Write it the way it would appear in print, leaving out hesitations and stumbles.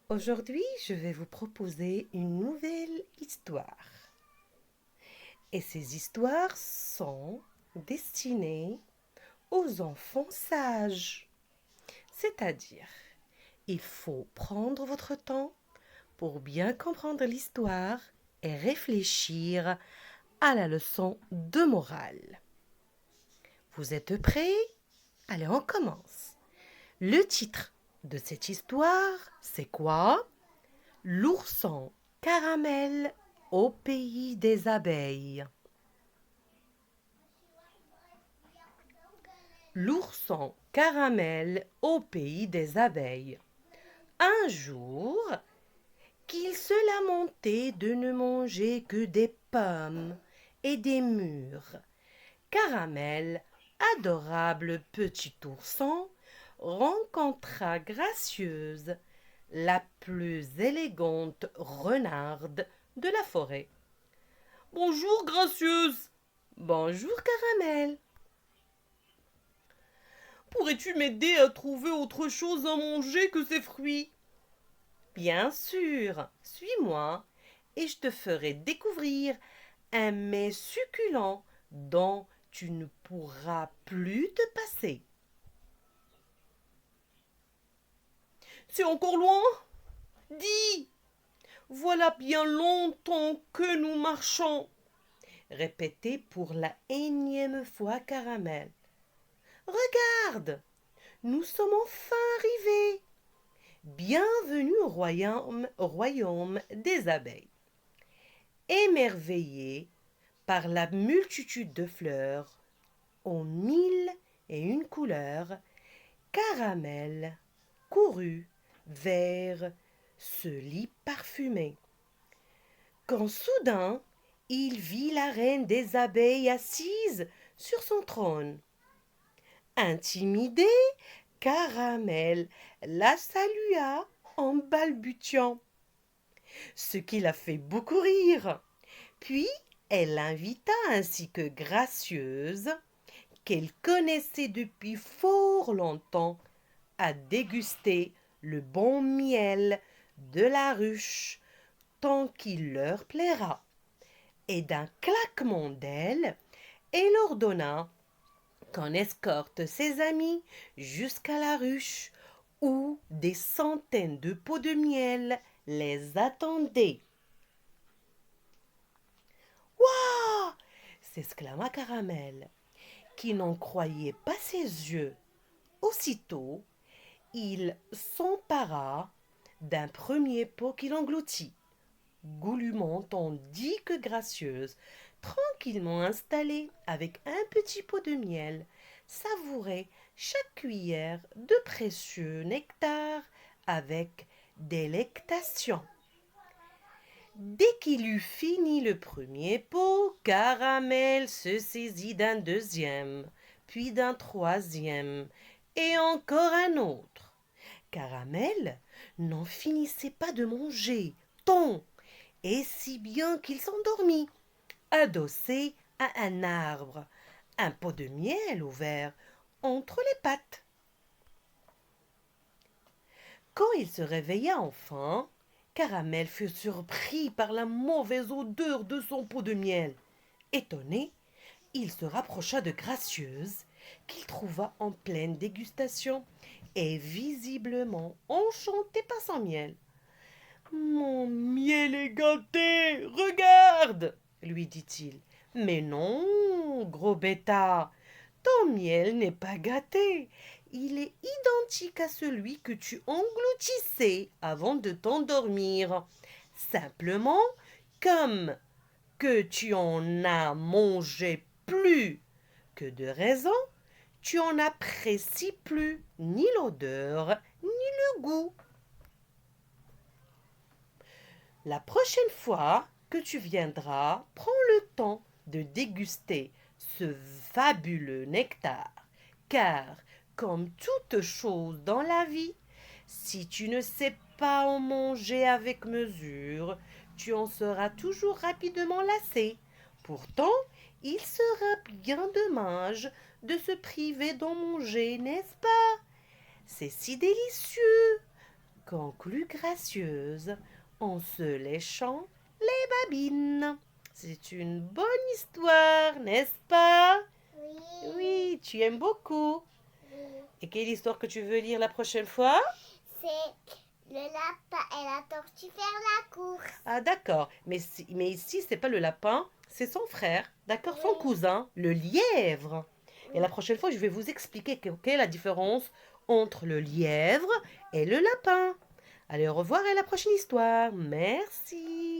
Aujourd'hui, je vais vous proposer une nouvelle histoire. Et ces histoires sont destinées aux enfants sages. C'est-à-dire, il faut prendre votre temps pour bien comprendre l'histoire et réfléchir à la leçon de morale. Vous êtes prêts? Allez, on commence. Le titre de cette histoire, c'est quoi? L'ourson caramel au pays des abeilles. L'ourson caramel au pays des abeilles. Un jour, qu'il se lamentait de ne manger que des pommes et des mûres, Caramel, adorable petit ourson, rencontra Gracieuse, la plus élégante renarde de la forêt. Bonjour, Gracieuse. Bonjour, Caramel. Pourrais-tu m'aider à trouver autre chose à manger que ces fruits? Bien sûr, suis-moi et je te ferai découvrir un mets succulent dont tu ne pourras plus te passer. C'est encore loin? Dis! Voilà bien longtemps que nous marchons, répétait pour la énième fois Caramel. Regarde, nous sommes enfin arrivés. Bienvenue au royaume des abeilles. Émerveillé par la multitude de fleurs, aux mille et une couleurs, Caramel courut vers ce lit parfumé. Quand soudain il vit la reine des abeilles assise sur son trône. Intimidé, Caramel la salua en balbutiant, ce qui la fait beaucoup rire. Puis elle l'invita ainsi que Gracieuse, qu'elle connaissait depuis fort longtemps, à déguster le bon miel de la ruche tant qu'il leur plaira. Et d'un claquement d'ailes, elle ordonna qu'on escorte ses amis jusqu'à la ruche où des centaines de pots de miel les attendaient. Waouh! S'exclama Caramel, qui n'en croyait pas ses yeux. Aussitôt, il s'empara d'un premier pot qu'il engloutit, goulûment tandis que Gracieuse, tranquillement installée avec un petit pot de miel, savourait chaque cuillère de précieux nectar avec délectation. Dès qu'il eut fini le premier pot, Caramel se saisit d'un deuxième, puis d'un troisième, et encore un autre. Caramel n'en finissait pas de manger, tant, et si bien qu'il s'endormit, adossé à un arbre, un pot de miel ouvert entre les pattes. Quand il se réveilla enfin, Caramel fut surpris par la mauvaise odeur de son pot de miel. Étonné, il se rapprocha de Gracieuse, qu'il trouva en pleine dégustation et visiblement enchantée par son miel. Mon miel est gâté, regarde, lui dit-il. Mais non, gros bêta, ton miel n'est pas gâté. Il est identique à celui que tu engloutissais avant de t'endormir. Simplement, comme que tu en as mangé plus que de raison, tu en apprécies plus ni l'odeur ni le goût. La prochaine fois que tu viendras, prends le temps de déguster ce fabuleux nectar, car, comme toute chose dans la vie, si tu ne sais pas en manger avec mesure, tu en seras toujours rapidement lassé. Pourtant, il sera bien dommage de se priver d'en manger, n'est-ce pas? C'est si délicieux. conclut Gracieuse en se léchant les babines. C'est une bonne histoire, n'est-ce pas? Oui. Oui, tu aimes beaucoup. Oui. Et quelle histoire que tu veux lire la prochaine fois? C'est le lapin et la tortue faire la course. Ah d'accord, mais ici c'est pas le lapin, c'est son frère, d'accord, son Oui. cousin, le lièvre. Et Oui. la prochaine fois, je vais vous expliquer quelle est la différence entre le lièvre et le lapin. Allez, au revoir et à la prochaine histoire. Merci.